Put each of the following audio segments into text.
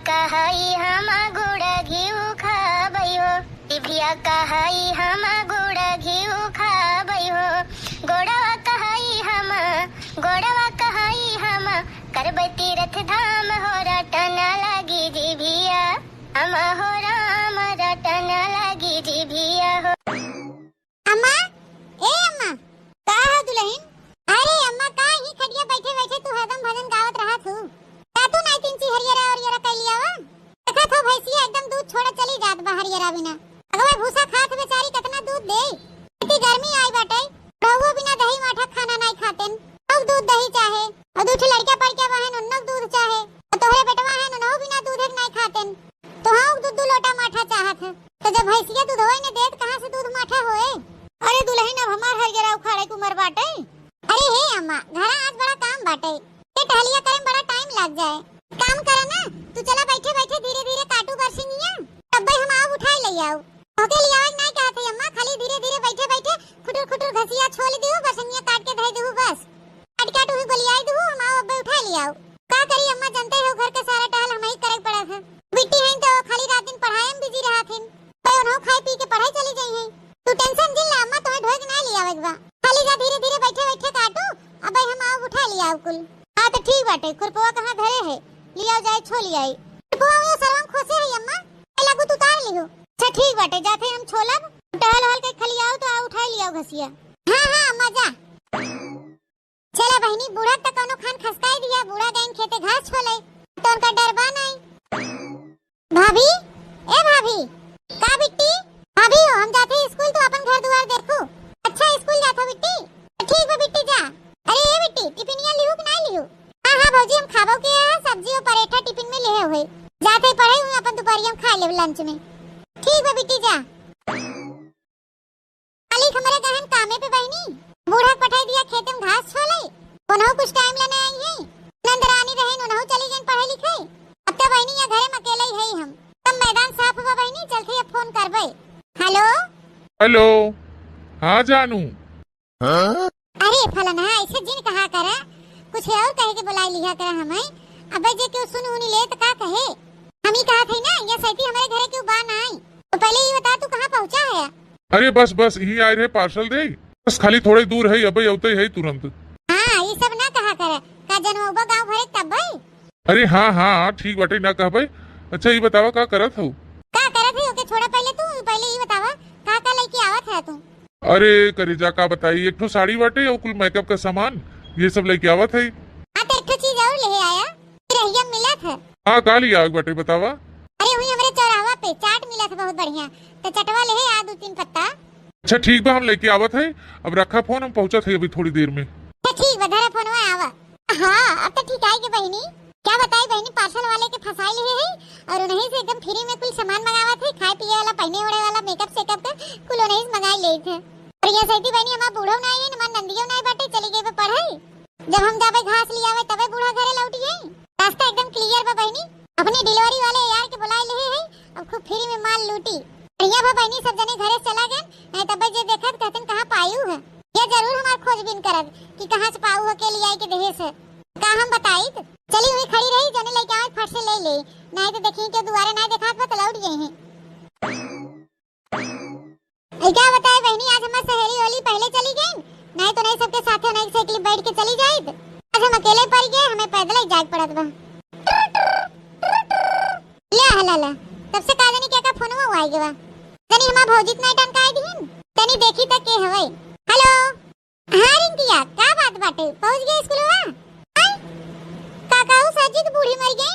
कहाई हम गुड़ घिउ खाबै हो, टिभिया कहाई हम गुड़ घिउ खाबै हो, गोड़वा कहाई हम करबै तीर्थ धाम हो, रटन लगी जिभिया हम हो राम, रटन लगी जिभिया हो। अम्मा, ए अम्मा, का है दुल्हन? अरे अम्मा का ही खटिया बैठे बैठे तू हरदम भजन गावत रहा तू। का तू नहीं तीन ची हरियरा और यरा कह लिया वा? देखा तो भैंसिया एकदम दूध छोड़ चली जात बा हरियरा बिना। अगवे भूसा खात बेचारी कितना दूध दे। इतनी गर्मी आई बाटे, रहुओ बिना दही माठा खाना नहीं खातेन। अब दूध दही चाहे, और दूठ लड़का पड़के बहन उन्नक दूध चाहे, और तोहरे बेटवा है उन्हों बिना दूध नहीं खातेन। तो हाँ दूध लोटा माठा चाहत है, तो जब भैंसिया दूध होए ने देत कहां से दूध माठा होए? अरे दुल्हन अब हमार हरियरा उखाड़े की उम्र बाटे। अरे हे अम्मा, घरा आज बड़ा काम बाटे, ये टहलिया करे में बड़ा टाइम लग जाए। काम करे ना, तू चला बैठे बैठे धीरे धीरे काटू बरसिंगिया, तब भाई हम आव उठाई ले आओ। ओके लिया नहीं कहते अम्मा, खाली धीरे धीरे बैठे बैठे खुटुर खुटुर घसिया छोड़ दियो, बरसिंगिया काट के धै दियो, बस काट काट ही गोलियाई दियो, हम आव अब्बे उठा ले आओ। का करी अम्मा, जानते हो घर का सारा टहल हम ही करे पड़ा है। बिट्टी है तो खाली रात दिन पढ़ाई में बिजी रहा थे, तो उन्हों खाई पी के पढ़ाई चली गई है। तू टेंशन जिन ला अम्मा, तोहे ढोग ना लिया आवेगा, खाली जा धीरे धीरे बैठे बैठे काटू, अब हम आव उठा लिया कुल। हां तो ठीक बाटे, खुरपवा कहां धरे है, लिया जाए छो लियाई। खुरपवा ये सर्वम खोसे है अम्मा, ए लागू तू उतार लियो। अच्छा ठीक बाटे, जाते हम छोलब टहल हल के खली आओ तो आ उठा लिया घसिया। हां हां अम्मा जा। चला बहनी, बूढ़ा तक कोनो खान खसकाई दिया, बूढ़ा गईन खेते घास छोले, तो उनका डरबा नहीं। भाभी, ए भाभी, का बिट्टी? भाभी हो, हम जाते स्कूल, तो अपन घर द्वार देखो। अच्छा स्कूल जाता बिट्टी? ठीक है बिट्टी जा। अरे ए बिट्टी, टिफिनिया लिहू कि नहीं लिहू? हां हां भौजी, हम खाबो के है, सब्जी और पराठा टिफिन में लिए हुए, जाते पढ़े हुए अपन दोपहरिया में खा ले लंच में। ठीक है बिट्टी जा। खाली हमारे गहन कामे पे बहनी, बूढ़ा पठाई दिया खेत में घास छोले, उन्हों कुछ टाइम लेने आई है, नंदरानी रहे उन्हों चली गई पढ़े लिखे। अब तो बहनी या घरे में अकेले ही है हम, तब मैदान साफ हुआ बहनी, चलते अब फोन करबे। हेलो हेलो, हाँ जानू। हाँ? अरे फलाना ऐसे जिन कहा करा, कुछ और कहे के बुलाई लिया करा हमें। अबे जे क्यों सुन उनी ले तो का कहे, हम ही कहा थे ना ये सैती हमारे घरे क्यों बा ना आई, तो पहले ये बता तू कहाँ पहुँचा है? अरे बस बस यही आए रहे पार्सल दे, बस खाली थोड़े दूर है, अबे उते है तुरंत। हाँ ये सब ना कहा करे, का जनमोबा गाँव भरे तब भाई। अरे हाँ हाँ ठीक बाटे ना कह भाई। अच्छा ये बतावा का करत हो? का करत है ओके छोड़ा, पहले ये बतावा का लेके आवत है तू? अरे करेजा का बताई, एक ठो साड़ी बाटे और कुल मेकअप का सामान ये सब लेके आवत है। हाँ तो एक ठो चीज और ले आया, रहिया मिला था। हाँ का लिया बाटे बतावा? अरे वही हमारे चौराहा पे चाट मिला था बहुत बढ़िया, तो चटवा ले आ 2-3 पत्ता। अच्छा ठीक बा, हम लेके आवत है, अब रखा फोन, हम पहुँचत है अभी थोड़ी देर में। ठीक बा, धरा फोन में आवा। हाँ अब तो ठीक आई के बहनी, क्या बताई बहनी, पार्सल वाले के फसाई लिए है और उन्हीं से एकदम फ्री में कुल सामान मंगावा थे, खाए पिए वाला, पहने ओढ़े वाला, मेकअप सेकअप का कुल उन्हीं से मंगाई ले थे। और ये सही बहनी हमारा बूढ़ो नहीं है, हमारा नंदियो नहीं बाटे, चली गई पढ़ाई। जब हम जावे घास लिया आवे तबे बूढ़ा घरे लौटी है, रास्ता एकदम क्लियर बा बहनी। अपनी डिलीवरी वाले यार के बुलाई ले है, अब खूब फ्री में माल लूटी। बढ़िया बा बहनी, सब जने घरे चला गए, नहीं तबे जे देखत कहतन कहां पायू है, ये जरूर हमार खोजबीन करब कि कहां से पाऊ है, के लिए आई के देहे से का हम बताई। चली हुई खड़ी रही, जने लेके आवे फट से ले ले, नहीं तो देखी के दुआरे नहीं देखात बा तो लौट गई है। क्या बताए बहनी, आज हमारी सहेली वाली पहले चली गई, नहीं तो नहीं सबके साथ नहीं साइकिल बैठ के चली जाए। आज हम अकेले पड़ गए, हमें पैदल ही जाग पड़त बा। ले हला तब से का जानी क्या फोन में आई गवा, तनी हमार भौजी नहीं टनकाई दीन, तनी देखी तक के हवे। हेलो हां रिंकिया, का बात बाटे, पहुंच गए स्कूलवा? काकाऊ सजी की बूढ़ी मर गई।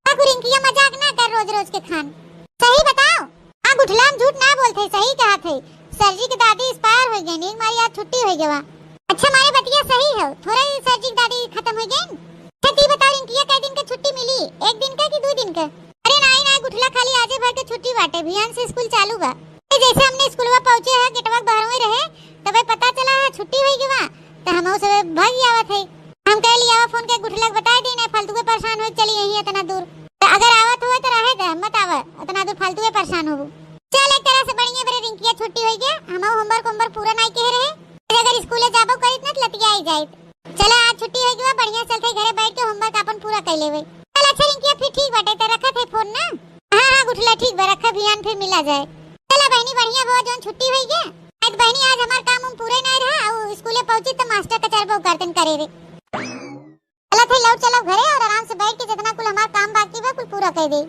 काकू रिंकिया मजाक ना कर रोज रोज के खान, सही बताओ। हां गुठलाम झूठ ना बोलते, सही कहा थे, सर जी की दादी एक्सपायर हो गई, एक मारी आज छुट्टी हो गवा। अच्छा मारे बतिया सही है, थोड़ा ही सर जी की दादी खत्म हो गई। छठी बताओ रिंकिया, कै दिन का छुट्टी मिली, 1 दिन का कि 2 दिन का? अरे नहीं नहीं गुठला खाली आजे भर के छुट्टी बाटे, बिहान से स्कूल चालू बा। जैसे हमने स्कूलवा पहुंचे है, गेटवा बाहर में रहे, तबे पता चला है छुट्टी हो गवा, तो हम उसे भाग आवत है। हम कह लिया फोन के गुठला बता दी, नहीं फालतू के परेशान हो चली यही इतना दूर, तो अगर आवत हो तो रहेगा, मत आवा इतना दूर फालतू के परेशान हो। चल एक तरह से बढ़िया बरे रिंकिया छुट्टी हो गया, हम होमवर्क पूरा नहीं कह रहे, अगर स्कूल जाबो करित न लतिया आई जाए। चला आज छुट्टी हो गया, बढ़िया चलते घरे बैठ के होमवर्क अपन पूरा कर लेवे। चला अच्छा रिंकिया फिर ठीक बाटे तो रखत है फोन ना। हां हां गुठला ठीक बा रखा बिहान फिर मिला जाए। चला बहनी बढ़िया हुआ जोन छुट्टी होई गे। आज बहनी आज हमार काम हम पूरे नहीं रहा और स्कूले पहुंची तो मास्टर का चरबो गर्दन करे रे। चला थे लौट चलो घरे और आराम से बैठ के जितना कुल हमार काम बाकी बा कुल पूरा कर दे।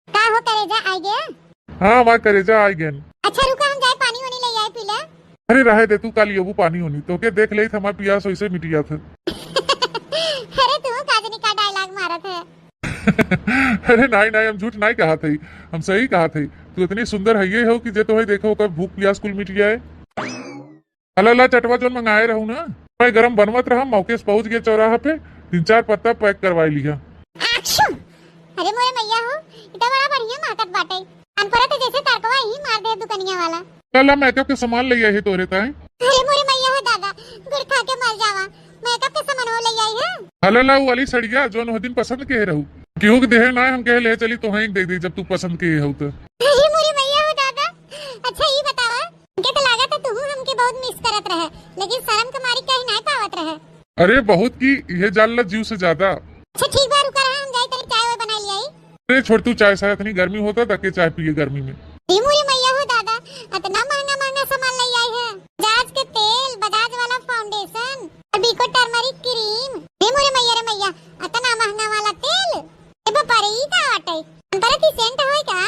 का हो करेजा आ गया? हाँ हमार करेजा आ गया। अच्छा रुका हम जाए पानी वानी ले आए पीला। अरे रहे दे तू काली अबू पानी होनी तो के देख ले हमार पियास वैसे मिट गया था। अरे तू काजनी का डायलॉग मारा था। अरे नहीं हम झूठ नहीं कहा थे, हम सही कहा थे। तू इतनी सुंदर है ये हो कि जे तो है देखो कर भूख प्यास कुल मिट गया है। अल्लाह चटवा जोन मंगाए रहूं ना मैं गरम बनवत रहा मौके से पहुंच गया चौराहा पे 3-4 पत्ता पैक करवा लिया। अरे मोरे मैया हो इतना बड़ा बढ़िया मार्केट बाटे अनपरा तो जैसे तड़कवा ही मार दे दुकानिया वाला। अल्लाह मेकअप के सामान ले आई है तोरे ताए। अरे मोरे मैया हो दादा गुड़ खा के मर जावा मेकअप के सामान हो ले आई है। अल्लाह वाली सड़िया जोन हो दिन पसंद के रहू क्यों के देहे ना हम कह ले चली तो वहीं दे दे जब तू पसंद के हो तो। अरे मोरे मैया हो दादा अच्छा ये बतावा के तो लागत है तू हमके बहुत मिस करत रहे लेकिन शर्म के मारी कहीं नहीं पावत रहे। अरे बहुत की ये जान जीव से ज्यादा। अच्छा ठीक बा रुका रहा हम जाई तनी चाय वाय बना लियाई। अरे छोड़ तू चाय साथ नहीं गर्मी होता तके चाय पिए गर्मी में। मोरे मैया हो दादा इतना महंगा महंगा सामान ले आई है बजाज के तेल बजाज वाला फाउंडेशन और बीको टर्मरिक क्रीम। मोरे मैया रे मैया इतना महंगा वाला तेल ए बापारे ई का वाटे अंतरा की सेंट होय का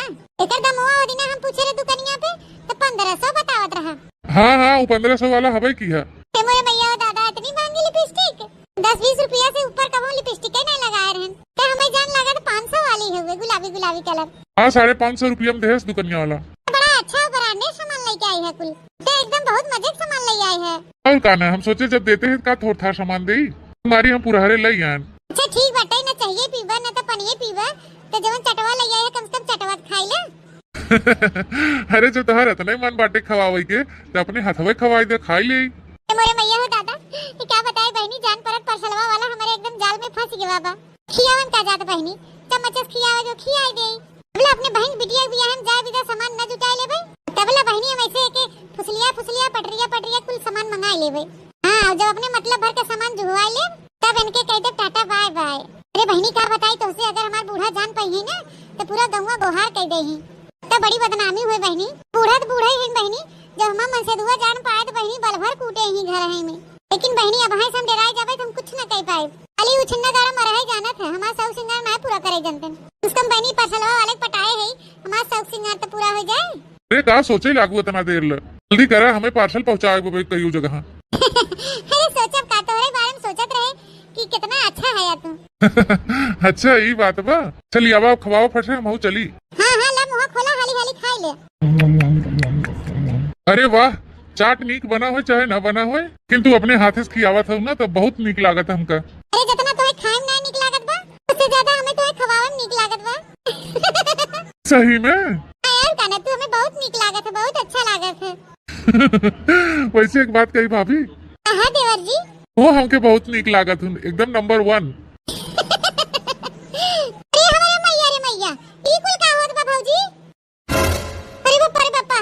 एकर दमवा ओदिना हम पूछे रे दुकानिया पे तो 1500 बतावत रहा। हाँ वो 1500 वाला हवे की है। मोरे मैया हो दादा इतनी महंगी लिपस्टिक 10-20 रुपया से ऊपर कबो लिपस्टिक ही नहीं लगाए रहन तो हमें जान लगा 500 वाली है गुलाबी गुलाबी कलर। हाँ 550 रुपया में देस दुकानिया वाला। बड़ा अच्छा ब्रांडेड सामान लेके आई है कुल तो एकदम बहुत मजे का सामान ले आई है। और का ना हम सोचे जब देते हैं का थोड़ा था सामान दे हमारी हम पूरा हरे ले आन। अच्छा ठीक बाटे ना चाहिए पीवा ना तो पनिए पीवा तो जवन चटवा ले आई है कम से कम चटवा खाई ले। अरे जो तोहर इतना मन बाटे खवावे के तो अपने हाथवे खवाई दे खाई ले। मोरे मैया हो दादा ये क्या बताए बहनी जान परत परसलवा वाला हमारे एकदम जाल में फंस गया बाबा। खियावन का जात बहनी चम्मच खियावे जो खियाई दे बोला अपने बहन बिटिया बिया हम जाए बिदा सामान न जुटाए ले भाई तबला बहनी हम ऐसे के फुसलिया पटरिया कुल सामान मंगा ले भाई। हां जब अपने मतलब भर के सामान जुड़वाए ले तब इनके कह दे टाटा बाय बाय। अरे बहनी का बताई तो से अगर हमार बूढ़ा जान पाई ना तो पूरा गौवा गोहार कह दे ही तो बड़ी बदनामी हुए बहनी। बूढ़ा तो बूढ़ा ही बहनी जब हम मन से दुआ जान पाए तो बहनी बल भर कूटे ही घर है में लेकिन बहनी अब हम डराए जावे तो हम कुछ न कह पाए। अली उछन्ना गारा मरा है जाना था हमारा शौक सिंगार ना पूरा करे जनतन उसकम बहनी परसलवा वाले पटाए है हमारा शौक सिंगार तो पूरा हो जाए। अरे का सोचे लागू इतना देर ले जल्दी करा हमें पार्सल पहुंचाए कई जगह। अरे सोचब का तोरे बारे में सोचत रहे कि कितना अच्छा है तू। अच्छा ये बात बा चलिए अब आप खवाओ फटे हम चली। हां हां ला मुंह खोला हाली हाली खाई ले। अरे वाह चाट नीक बना हो चाहे ना बना हो किंतु अपने हाथे से खियावत हो ना तो बहुत नीक लागत हमका। अरे जितना तोहे खाएम ना नीक लागत बा उससे ज्यादा हमें तोहे खवावम नीक लागत बा। सही में यार काना तू हमें बहुत नीक लागत है बहुत अच्छा लागत है। वैसे एक बात कही भाभी। हां देवर जी वो हमके बहुत नीक लागत हूँ एकदम नंबर 1। अरे हमारे मैया रे मैया ई कुल का होत बा भौजी। अरे बापा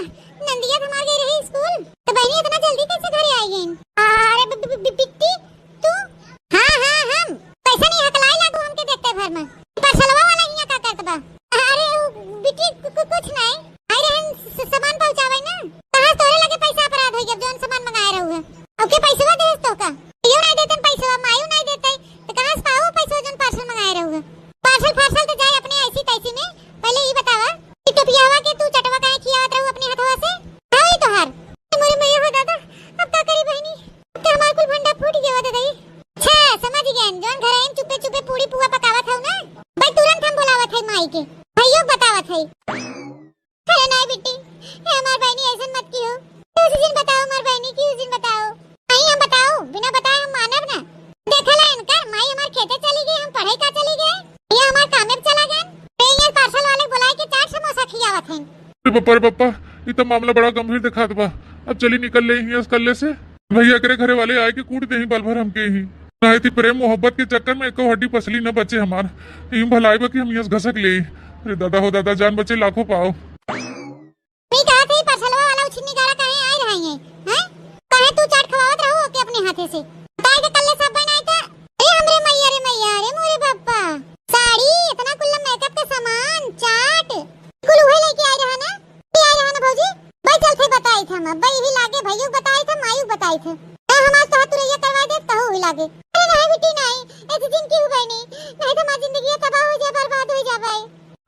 नंदिया हमार गई रही स्कूल तो बहनी इतना जल्दी कैसे घरे आई गई। अरे बिट्टी तू हां हम पैसा नहीं हकलाई लागू हमके देखते भर में परसलवा वाला हिया का करत बा। अरे बिट्टी कुछ नहीं आई रहन सामान पहुंचावे ना कहां तोरे लगे पैसा अपराध हो जब जोन सामान मंगाए रहू है ओके पैसा देस तो का यो नहीं देतन पैसा मायू नहीं देते तो कहां से पाऊ पैसा जोन पार्सल मंगाए रहू है। पार्सल तो जाए अपने ऐसी तैसी में पहले ये बतावा कि टोपियावा के तू चटवा काहे खियावत रहू अपने हाथवा से हां तो हार मोरे मैया हो दादा अब का करी बहनी तो हमार कुल भंडा फूट गया दादा। अच्छा समझ गए जोन घर आइन चुपे चुपे पूरी पुआ पकावत हऊ ना भाई तुरंत हम बोलावत है माई के भैया बतावत है। अरे नहीं बेटी हमार बहनी ऐसे मत कियो उस दिन बताओ हमार बहनी की उस दिन बताओ नहीं हम बताओ बिना बताए हम मानब ना। देखला इनकर माई हमार खेते चली गई हम पढ़ाई का चली गए ये हमार काम में चला गए ये पार्सल वाले बुलाए के 4 समोसा खियावत हैं। अरे पप्पा ये तो मामला बड़ा गंभीर दिखात बा अब चली निकल ले ही कल्ले से भैया करे घरे वाले आए के कूट दे ही बल भर हमके ही नहीं थी प्रेम मोहब्बत के चक्कर में एको हड्डी पसली न बचे हमार ही भलाई बा कि हम यस घसक ले। अरे दादा हो दादा जान बचे लाखों पाओ। मैं कहा थी परसलवा वाला उछिन्नी गारा काहे आए रहे हैं काहे तू चाट खवावत रहो के अपने हाथे से ताई के कल्ले सब बनाए था। ए हमरे मैया रे मैया अब्बा ही लागे भैया बताई थे मायू बताई थे हमार तो हाथ तुरैया करवा दे तो ही लागे। अरे नहीं बेटी नहीं, ऐसी जिंदगी हो गई नहीं तो हमारी जिंदगी तबाह हो जाए, बर्बाद हो जाए।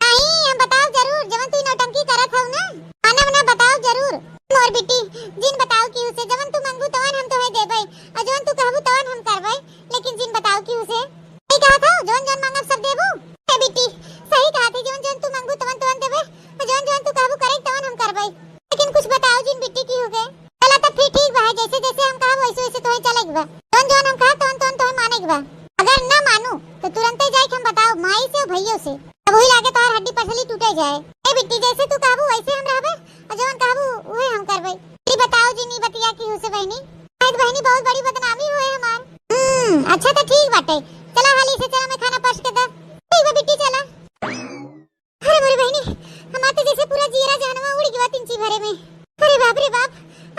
नहीं हम बताओ जरूर, जवन तू नौटंकी करत हो ना आना मना बताओ जरूर। मोर बेटी जिन बताओ कि उसे जवन तू मंगू तवन हम तोहे देबै और जवन तू कहबू तवन हम करबै, लेकिन जिन बताओ कि उसे नहीं कहा था जवन जवन मांगब सब देबू। ए बेटी सही कहा थी, जवन जवन तू मंगू तवन तवन देबै और जवन जवन तू कहबू करे तवन हम करबै, लेकिन कुछ बताओ जिन बेटी की हो गए। चला तब फिर ठीक बा, जैसे जैसे हम कहा वैसे वैसे तोहे चलेग बा, जवन जवन हम कहा तवन तवन तोहे मानेग बा। अगर ना मानू तो तुरंत ही जाके हम बताओ माई से और भैया से, अब वही लागे तोहर हड्डी पसली टूटे जाए। ए बेटी जैसे तू कहबू वैसे हम रहबे और जवन कहबू वही हम करबै। ये बताओ जी नी बतिया की उसे बहनी, शायद बहनी बहुत बड़ी बदनामी होए हमार। अच्छा तो ठीक बाटे, चला हाली से चला मैं खाना परोस के दे। ठीक बा बेटी चला। अरे मोरी बहनी हमार तो जैसे पूरा जीरा जानवा उड़ गया तिंची भरे में। अरे बाप रे बाप,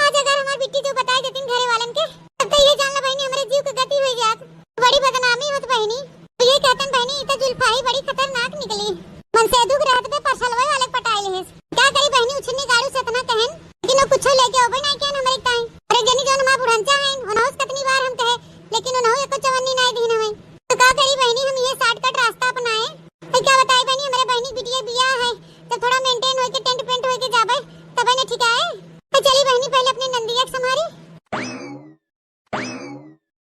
आज अगर हमार बेटी जो बताए देतीन घरे वालन के तब तो ये जानला बहनी हमारे जीव की गति हो जात, बड़ी बदनामी होत बहनी। तो ये कहतन बहनी इता जुल्फाही बड़ी खतरनाक निकली, मन से दुख रहत पे परसलवे वाले पटाइल है। क्या करी बहनी उछनी गाड़ू से इतना कहन कि नो कुछ लेके ओबे नहीं कहन हमारे ताई। अरे जनी जोन हमार बुढ़ंचा है उनहोस कितनी बार हम कहे, लेकिन उनहो एको चवन्नी नहीं दीन हमें। तो क्या करी बहनी हम ये शॉर्टकट रास्ता अपनाए। तो क्या बताई बहनी हमारे बहनी बिटिया बियाह है तो थोड़ा मेंटेन होके टेंट पेंट होके जाबे तबे ने ठीक है। तो चली बहनी पहले अपनी नंदिया के संभारी।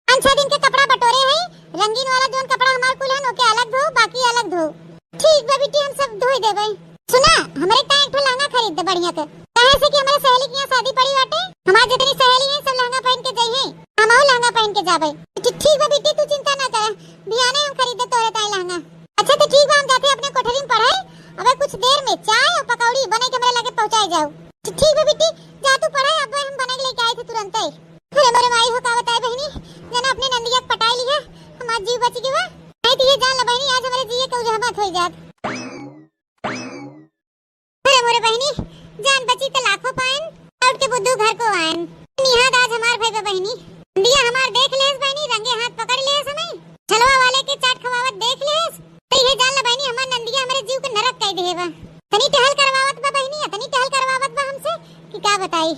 5-6 दिन के कपड़ा बटोरे है, रंगीन वाला जोन कपड़ा हमार कुल है ओके अलग धो बाकी अलग धो। ठीक बा बेटी हम सब धोई देबे। सुना हमारे टाइम एक लहंगा खरीद दे बढ़िया के, कहे से कि हमारे सहेली की यहाँ शादी पड़ी बाटे, हमार जितनी सहेली है सब लहंगा पहन के जाई है, हम और लहंगा पहन के जाबे। ठीक बा बेटी तू चिंता ना कर, बिहाने हम खरीद दे तोरे ताई लहंगा। अच्छा तो ठीक बा हम जाते अपने कोठरी में पढ़ाई, अब कुछ देर में चाय और पकौड़ी बने के मेरे लगे पहुंचाई जाओ। ठीक है बेटी जा तू पढ़ाई, अब हम बना के लेके आए थे तुरंत ही। अरे मेरे माई हो का बताए बहनी जना अपने नंदिया पटाई ली है, हमार जीव बच गया। नहीं तो ये जान ल बहनी आज हमारे जीए के उजहमत हो जात। अरे मोरे बहनी जान बची तो लाखों पाएन, उठ के बुद्धू घर को आएन। निहाद आज हमार भाई बहनी नंदिया हमार देख लेस बहनी, रंगे हाथ पकड़ लेस हमें, छलवा वाले के चाट खवावत देख लेस। तो ये जान ल बहनी हमार नंदिया हमारे जीव को नरक कह देबा। तनी टहल करवावत बा बहनी, तनी टहल करवावत बा हमसे कि क्या बताई।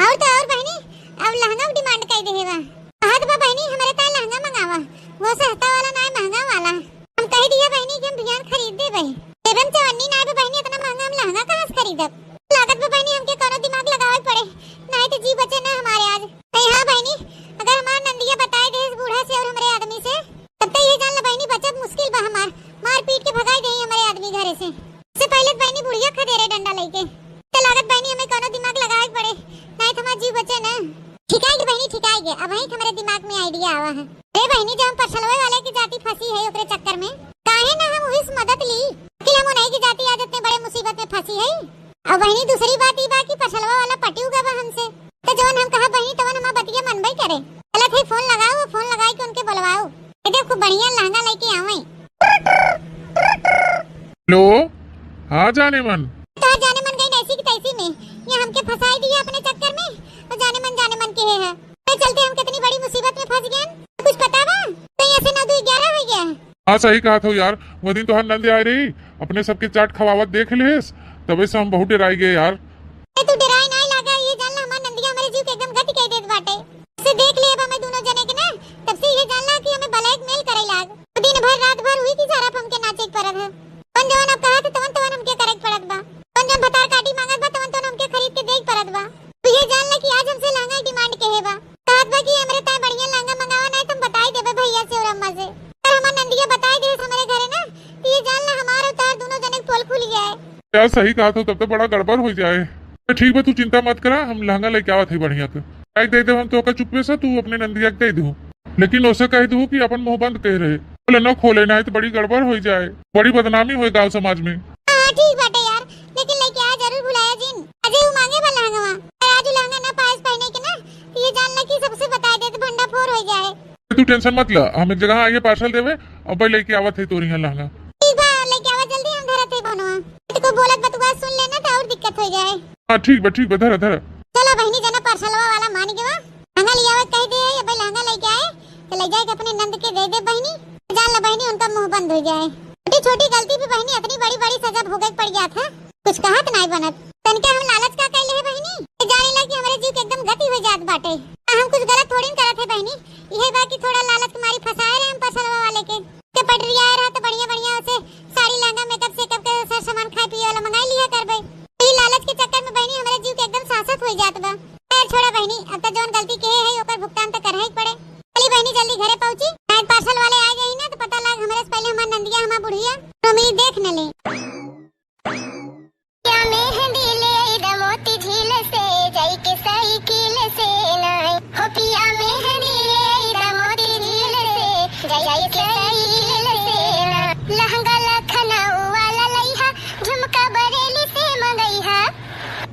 और तो और बहनी अब लहंगा डिमांड कर देबा। कहत बा बहनी हमारे ताई लहंगा मंगावा, वो सस्ता वाला ना महंगा वाला। हम कह दिया बहनी कि हम बियान खरीद देबे, एवं चवन्नी ना बे बहनी इतना महंगा हम लहंगा कहां से खरीदब। लागत बा बहनी हमके कोनो दिमाग लगावे पड़े, नहीं तो जी बचे ना हमारे आज। हां बहनी अगर हमार नंदिया बताए दे इस बूढ़ा से और हमारे आदमी से तब तो ये जान ल बहनी बचत मुश्किल बा, हमार मार पीट के भगाई देई हमारे आदमी घरे से। इससे पहले बहनी बुढ़िया खदेरे डंडा लेके, तो लागत बहनी हमें कोनो दिमाग लगावे पड़े, नहीं तो हमार जीव बचे ना। ठिकाएगी बहनी ठिकाएगी, अब वही हमारे दिमाग में आइडिया आवा है। अरे बहनी जब हम परसलवे वाले की जाति फंसी है ओकरे चक्कर में काहे ना हम उस मदद ली कि हम उन्हीं की जाति आज इतने बड़े मुसीबत में फंसी है। अब बहनी दूसरी बात ई बा कि परसलवा वाला पटी उगा बा हमसे, तो जवन हम कहा बहनी तवन हम बतिया मनबई करे। चलत है फोन लगाओ, फोन लगाई के उनके बुलवाओ, ये देखो बढ़िया लहंगा लेके आवे। हेलो हाँ जाने मन तो जाने मन गई ऐसी की तैसी में, ये हमके फंसाई दिया अपने चक्कर में और जाने मन के है। तो चलते हम कितनी बड़ी मुसीबत में फंस गए, कुछ पता बा? तो ऐसे 9-2-11 हो गया। हाँ सही कहा था यार, वो दिन तो हर नंदे आई रही अपने सबके चाट खवावत देख लेस, तबे से हम बहुत डराई गए यार। तू डराई नहीं लगा, ये जानला हमार नंदिया हमारे जीव के एकदम गति कह देत बाटे। से देख ले अब हमें दोनों जने के ना, तब से ये जानला कि हमें ब्लैक मेल करे लाग। दिन भर रात भर हुई की सारा हमके नाचे परत है। कौन जवन अब कहा तवन तवन हमके करेक्ट पड़त बा, कौन जवन भतार काटी मांगत बा तवन तवन हमके खरीद के देख परत बा। तो ये जानला कि आज हमसे लहंगा डिमांड के है बा, कहत बा कि हमरे ताई बढ़िया लहंगा मंगावा नहीं तुम बताई देबे भैया से और अम्मा से। और हमार नंदिया बताई दे हमारे घरे ना, तो ये जानला हमार और तार दोनों जने पोल खुल गया है। यार सही कहा था, तब तो बड़ा गड़बड़ हो जाए। तो ठीक है तू चिंता मत करा, हम लहंगा लेके आवा थे बढ़िया के दे दे हम तो का चुप्पे से तू अपने नंदिया के दे दू, लेकिन उसे कह दू कि अपन मुंह बंद कह रहे बोले न खोले ना तो बड़ी गड़बड़ हो जाए, बड़ी बदनामी हो गाँव समाज में। हाँ ठीक बाटे यार, लेकिन लेके आ जरूर भुलाया जिन अजय वो मांगे वाला लहंगा और आज लहंगा ना पास पहने के ना, ये जानना कि सबसे बता दे तो भंडा फोर हो जाए। तू टेंशन मत ला, हम एक जगह आइए पार्सल देवे और भाई लेके आवत है तोरी लहंगा। ठीक बा लेके आवा जल्दी, हम धरत है बनवा तो बोलत बतुआ सुन लेना तो और दिक्कत हो जाए। हाँ ठीक बा धर चलो बहनी जना पार्सलवा वाला मान के बा लहंगा लिया हुआ कह दे ये भाई लहंगा लेके आए तो ले जाए अपने नंद के दे दे बहनी, जान ला बहनी उनका मुंह बंद हो जाए। छोटी छोटी गलती पे बहनी इतनी बड़ी बड़ी सजा भोगे पड़ गया था, कुछ कहत नहीं बनत। तनके हम लालच का कहले है बहनी, जाने ला कि हमारे जीव बाटे। हम कुछ गलत थोड़ी करत है बहनी, यही बा कि थोड़ा लालच कुमारी फंसाए रहे हम पसलवा वाले के पटरी आए रहा तो बढ़िया बढ़िया उसे साड़ी लहंगा मेकअप से कब के सामान खाए पिए वाला मंगाई लिया करबे। ये लालच के चक्कर में बहनी हमारे जीव के एकदम सासत हो जात बा। खैर छोड़ा बहनी, अब तो जौन गलती के है ओकर भुगतान तो करही पड़े। चली बहनी जल्दी घरे पहुंची, शायद पार्सल वाले आ गए ना तो पता लग हमरे से पहले हमार नंदिया हमार बुढ़िया उम्मीद देख न ले। क्या मेहंदी ले द मोती झील से जाई के साइकिल से नाई हो पिया मेहंदी ले द मोती झील से जाई के साइकिल से ना लहंगा लखनऊ वाला लइहा झुमका बरेली से मंगइहा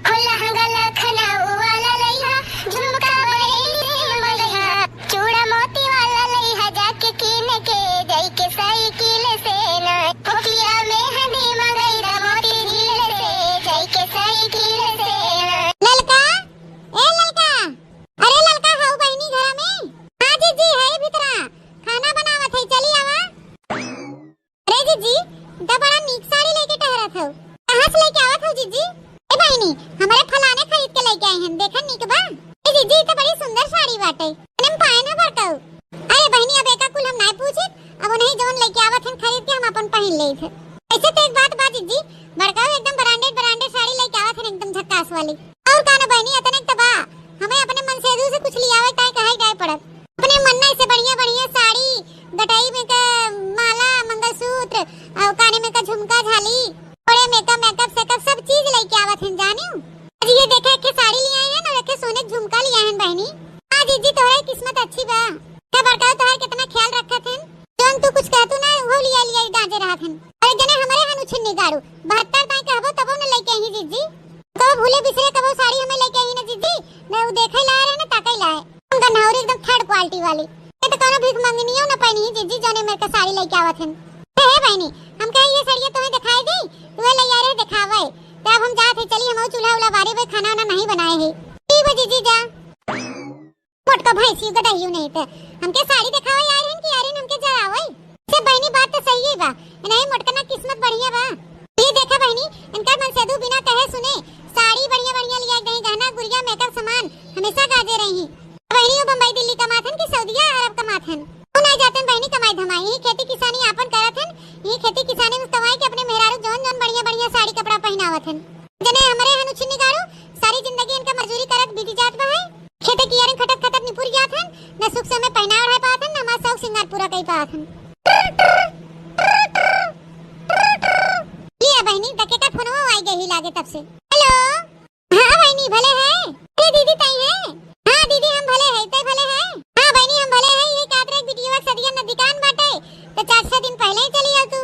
हो लहंगा लखनऊ वाला लइहा झुमका बरेली से मंगइहा चूड़ा मोती वाला लइहा जाके कीन के जाई के साइकिल से ना हो पिया मेहंदी मंगई द मोती झील से जाई के साइकिल से ना ललका, ए ललका, अरे ललका हाउ बहनी घरा में? हां जीजी है भीतरा, खाना बनावत है, चली आवा। अरे जीजी द बड़ा नीक साड़ी लेके टहरत हो, कहां से लेके आवत हो जीजी? ए बहनी हमारे फलाने खरीद के लेके आए हैं, देखन नीक बा। ए जीजी तो बड़ी सुंदर साड़ी बाटे, हम पाए ना बड़काऊ। अरे बहनी अब एका कुल हम नहीं पूछे, अब नहीं जोन लेके आवत हैं खरीद के हम अपन पहन ले थे। ऐसे तो एक बात बा जीजी, बड़काऊ एकदम ब्रांडेड साड़ी लेके आवत हैं एकदम झक्कास वाली। और का ना बहनी अतने तबा हमें अपने मन से दूर से कुछ लियावे काहे काहे जाए पड़त। अपने मन से बढ़िया बढ़िया साड़ी गटाई में का माला मंगलसूत्र और काने में का झुमका झाली बड़े मेकअप सब चीज लेके आवत हैं जानियो। आज ये देखे के साड़ी ले आए हैं ना, देखे सोने के झुमका ले आए हैं बहनी। हां जीजी तोहरे किस्मत अच्छी बा, का बड़का तोहर कितना ख्याल रखत हैं, जोन तू कुछ कहतू ना वो लिया गाजे रहत हैं। अरे जने हमारे हनु छिन्नी गाड़ू 72 ताई कहबो तबो न लेके आई जीजी, कबो भूले बिसरे कबो साड़ी हमें लेके आई ना जीजी, मैं वो देखे ला रहे ना ताकई लाए हम गन्हाउरी एकदम थर्ड क्वालिटी वाली। ये तो कोनो भीख मांगनियो ना पहनी जीजी जोने मेरे का साड़ी लेके आवत हैं। हे बहनी हम कहे ये साड़ी तुम्हें दिखाई दी, तू ले आ रहे दिखावे, तब हम जात है चली हम चूल्हा उला बारी में खाना वाना नहीं बनाए है। ठीक है जीजी जा मोटका भैंसी गडाइयो नहीं तो हमके साड़ी दिखावे यार हैं कि यार हमके जरावे से बहनी बात तो सही है बा, नहीं मोटका ना किस्मत बढ़िया बा। ये देखा बहनी इनका मन से दू बिना कहे सुने साड़ी बढ़िया बढ़िया लिया गई, गहना गुड़िया मेकअप सामान हमेशा गाजे रही। बहनी वो बम्बई दिल्ली कमाथन की सऊदीया अरब कमाथन तो नहीं जातन बहनी कमाई धमाई, ये खेती किसानी आपन करथन, ये खेती किसानी में कमाई के अपने मेहरारू जोन जोन बढ़िया बढ़िया साड़ी कपड़ा पहनावथन। जने हमारे हनु छिन्नी गाड़ू सारी जिंदगी इनका मजदूरी करत बीती जात बा है, खेते कियारन खटक खटक निपुर जाथन, न सुख समय पहना ओढ़ाई पाथन, न हमार शौक सिंगार पूरा कई पाथन। लिया बहनी दके का फोनवा आई गई लागे तब से। हेलो हां बहनी भले है, अरे दीदी तई है? हां दीदी हम भले है, तई भले है? हां बहनी हम भले है, ये कातरे वीडियो वक सदिया न दुकान बाटे तो 4-6 दिन पहले ही चली आ तू।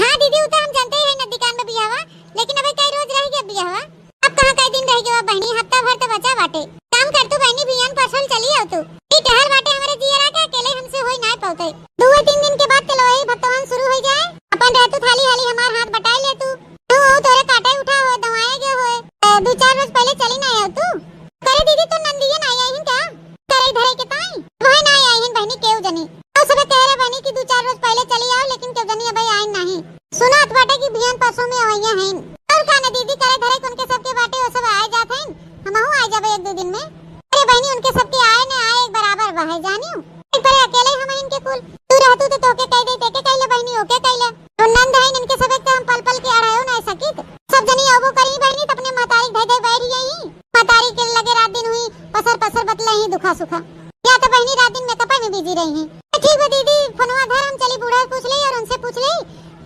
हां दीदी वो तो हम जानते ही है न दुकान में बियावा, लेकिन अबे कई रोज रह गया बियावा, अब कहां कई दिन रह गया बहनी, हफ्ता भर तो बचा बाटे। काम कर तू बहनी बियान परसल चली आ तू, ई टहल बाटे हमारे जियरा के अकेले हमसे होई ना पौते। 2-3 दिन के बाद चलो ई भक्तवान शुरू हो जाए, अपन रहतू थाली हाली हमार हाथ बटाई ले तू तोरे काटे उठा हो दवाए गए होए 2-4 रोज पहले चली ना आयो तू। करे दीदी तू नंदिया ना आई हैं क्या? करे धरे के ताई वही ना आई हैं बहनी केउ जनी, और सब कह रहे बहनी कि 2-4 रोज पहले चली आओ, लेकिन केउ जनी अबे आई नहीं। सुनात बाटे कि बियान परसों में आइया हैं, और का ना दीदी करे धरे उनके सबके बाटे वो सब आए जात हैं, हमहु आ जाबे 1-2 दिन में। अरे बहनी उनके सबके आए ने आए एक बराबर बहे जानियो, एक बार अकेले हम इनके कुल तू रहतू तो तोके कह दे तेके कहले बहनी ओके कहले तो नंद है इनके सब एक हम पल पल के अड़ायो ना सकित सब जनी अबो करी बहनी त अपने मातारी धै धै बैठ यही मातारी के लगे रात दिन हुई पसर बतले ही दुखा सुखा, या तो बहनी रात दिन मेकअप में बिजी रही हैं। ठीक है दीदी फोनवा धर हम चली बूढ़ा पूछ ले और उनसे पूछ ले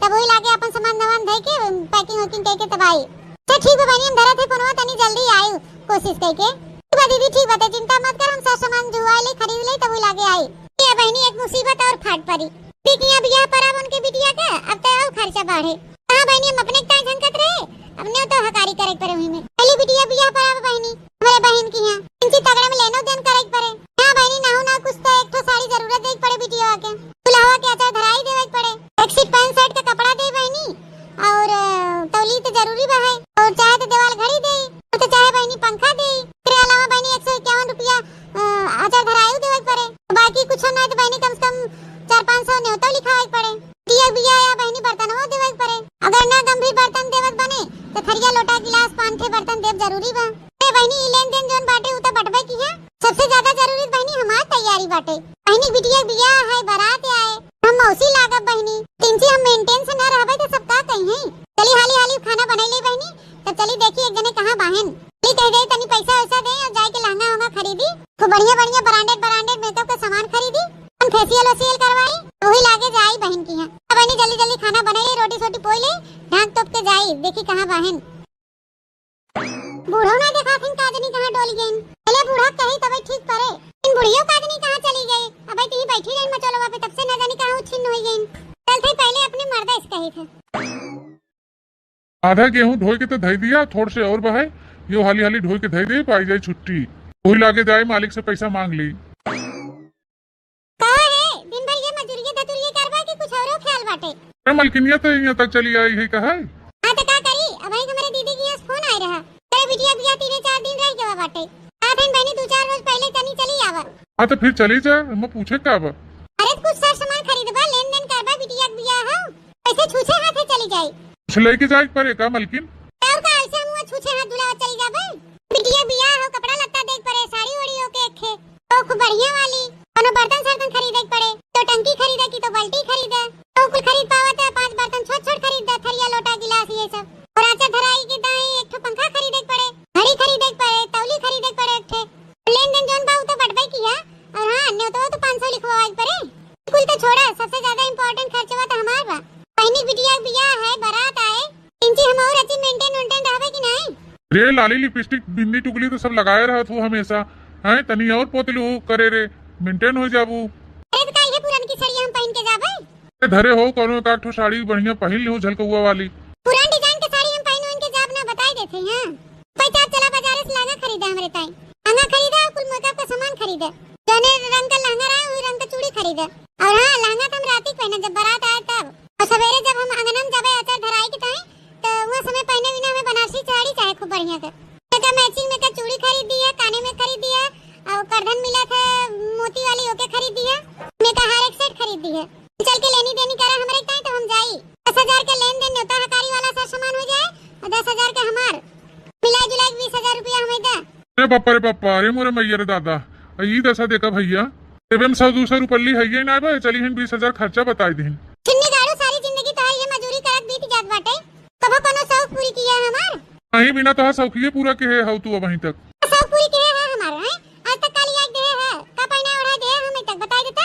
तब वही लागे अपन सामान दवान धै के पैकिंग वैकिंग करके तब आई। तो ठीक है बहनी हम धरा थे फोनवा तनी जल्दी आई कोशिश करके। ठीक है दीदी ठीक बात है, चिंता मत कर, हम सब सामान जुवाई ले खरीद ले तब वही लागे आई। ये बहनी एक मुसीबत और फाट पड़ी, बिटिया बियाह पर अब उनके बिटिया का अब तो और खर्चा बढ़े। हां बहनी हम अपने का झंकत रहे, अपने तो हकारी करे पड़े हुई में पहली बिटिया बियाह पर अब बहनी हमारे बहन की है इनकी तगड़े में लेनो देन करे पड़े। हां बहनी ना हो ना कुछ तो एक तो साड़ी जरूरत देख पड़े बिटिया के, दुल्हा के अचार धराई देवे पड़े, एक सीट पैंट शर्ट का कपड़ा दे बहनी, और तौली तो जरूरी बा है, और चाहे तो देवाल घड़ी दे, और तो चाहे बहनी पंखा दे, इसके अलावा बहनी 151 रुपया अचार धराई देवे पड़े, बाकी कुछ ना तो बहनी कम से कम 400-500 न्योता लिखावे पड़े। दिया बिया या बहनी बर्तन वो देवे पड़े, अगर ना गंभीर बर्तन देवत बने तो थरिया लोटा गिलास पान थे बर्तन देव जरूरी बा। ए बहनी लेन देन जोन बाटे उता बटबे की है, बाटे। बहनी बिटिया बिया है, बारात आए, हम मौसी लागब बहनी। तिनसी हम मेंटेन से न रहबे तो सब का कहीं है। चली हाली हाली खाना बनाई ले बहनी, तब चली देखी एक जने कहाँ बाहन। चली कह दे तनी पैसा वैसा दे और जाके लहंगा वहंगा खरीदी, खूब बढ़िया बढ़िया ब्रांडेड मेकअप का सामान खरीदी, हम फेशियल वेशियल करवाई, वही लागे जाई बहन की यहाँ। अब बहनी जल्दी जल्दी खाना बनाई, रोटी सोटी पोई ले, ढाक टोप के जाई, देखी कहाँ बाहन। बूढ़ो ना देखा थिन काजनी कहाँ डोल गई। पहले बूढ़ा कही तब ठीक परे, इन बुढ़ियों काजनी कहाँ चली गई। अब ती बैठी रही मचोलवा पे, तब से न जानी कहाँ उछिन हो गई। चल थे पहले अपने मर्दा इस कही थे। आधा गेहूं धोई के तो धई दिया, थोड़ से और बहाय, यो हाली हाली धोई के धई दे, पाई जाए छुट्टी। वही लागे जाए मालिक से पैसा मांग ली। कहाँ है दिन भर ये मजूरिये धतुरिये करवा के कुछ औरो ख्याल बाटे। अरे मलकिनिया तो यहाँ तक चली आई है कहा। हाँ तो का करी, अब ही हमारे दीदी की यहाँ फोन आए रहा, तेरे बिटिया बिया 3-4 दिन रह गया बाटे। आधन बहनी 2-4 रोज पहले तनी चली आवा। हाँ तो फिर चली जा, मैं पूछे का बा। अरे कुछ सार सामान खरीदबा, लेन देन करबा, बिटिया बिया हो, ऐसे छूछे हाथे चली जाई। कुछ लेके जाए परे का मलकिन। और का ऐसे मुंह छूछे हाथ दुलावा चली जाबे। बिटिया बिया हो, कपड़ा लत्ता देख पड़े, साड़ी ओड़ी होके एखे तो खूब बढ़िया वाली, कोनो बर्तन सर्तन खरीदे पड़े, तो टंकी खरीदे की तो बाल्टी खरीदे, तो कुल खरीद पावत है 5 बर्तन छोट छोट खरीद, थरिया लोटा गिलास ये सब। और आचा धराई के दाई एक ठो पंखा खरीदे पड़े, घड़ी खरीदे पड़े, तौली खरीदे पड़े एक ठे। लेन देन जोन बाऊ तो बटबई किया। और हां अन्य तो 500 लिखवाई पड़े। कुल तो छोड़ा, सबसे ज्यादा इंपॉर्टेंट खर्चवा तो हमार बा। पहनी बिटिया बिया है, बारात आए, इंची हम और अच्छी मेंटेन रहबे कि नहीं। रे लाली लिपस्टिक बिंदी टुकली तो सब लगाए रहा तू हमेशा है, तनी और पोतलू करे रे, मेंटेन हो जाबू। अरे तो काहे पुरान की साड़ी हम पहन के जाबे। धरे हो कोनो का ठो साड़ी बढ़िया पहन लो झलकुआ वाली। पुरान डिजाइन के साड़ी हम पहनो इनके जाब ना बताई देते हैं। पैसा चला बाजार से लहंगा खरीदा हमरे ताई, लहंगा खरीदा, कुल मेकअप का सामान खरीदा, जने रंग का लहंगा रहा वही रंग का चूड़ी खरीदा। और हां लहंगा तो हम रात ही पहना जब बारात आए तब, और सवेरे जब हम आंगन में जाबे आचार धराई के ताई तो वो समय पहने बिना हमें बनारसी साड़ी चाहे खूब बढ़िया का मेकअप मैचिंग में का चूड़ी खरीद दिया, काने में खरीद दिया, और करधन मिला था मोती वाली ओके खरीद दिया, मेका हार एक सेट खरीद दिया। चल के लेनी देनी करा हमरे ताई तो हम जाई 10,000 का लेन देन न्योता हकारी वाला सब सामान हो जाए, और 10,000 का हमार मिला जुला 20,000 रुपया हमें दे। अरे बापा रे मोरे मैया रे दादा, ई दशा देखा भैया, एवं 100-200 रुपये है ना बे, चली हिन 20,000 खर्चा बताई दिन। चिन्नी गाड़ू सारी जिंदगी तो ये मजूरी करत बीत जात बाटे, कबो कोनो शौक पूरी किया हमार। नहीं बिना तो शौकिये पूरा के है तू अब वहीं तक। शौक पूरी किया है हमार है, आज तक काली आग दे है, का पहना ओढ़ा दे हमें तक बताई देता।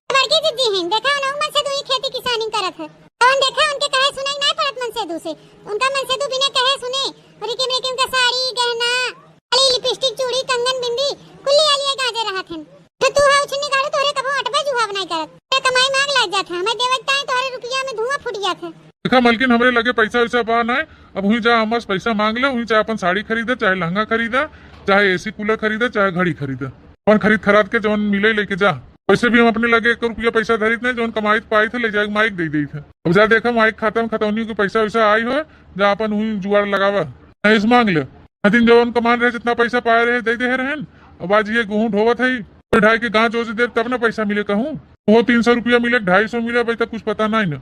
बड़की जिद्दी हैं, देखा ना मन से दुई खेती किसानी करत है, कौन देखा उनके कहे सुनाई नहीं पड़त मन से दू से, उनका मन से दू बिना कहे सुने, और के मेकिंग का साड़ी गहना खाली लिपस्टिक चूड़ी कंगन बिंदी कुल्ली आलिया गाजे रहत हैं। तो तू हाउ छिन्नी गाड़ू तोरे कबो अटबे जुहाब नहीं करत, ते कमाई मांग लाग जात है, हमें देवता है तोरे रुपया में धुआं फूट जात है। देखा मलकिन हमरे लगे पैसा वैसा बा ना, अब वहीं जा हम पैसा मांग ले, वहीं चाहे अपन साड़ी खरीदा, चाहे लहंगा खरीदा, चाहे एसी कूलर खरीदा, चाहे घड़ी खरीदा, अपन खरीद खराद के जौन मिले लेके जा। वैसे भी हम अपने लगे 1 रुपया पैसा धरित नहीं, जौन कमाई पाई थे ले जाके माइक दे दी थे। अब जा देखा माइक खाता में खतौनी के पैसा वैसा आई हो, जा अपन वहीं जुगाड़ लगावा, ऐसे मांग ले। दिन जौन कमान रहे जितना पैसा पाए रहे दे दे रहन, अब आज ये गेहूं ढोवत है, तो 2.5 के गाँच दे तब ना पैसा मिले कहूँ, वो 300 रुपया मिले 250 मिले, भाई तक कुछ पता नहीं ना।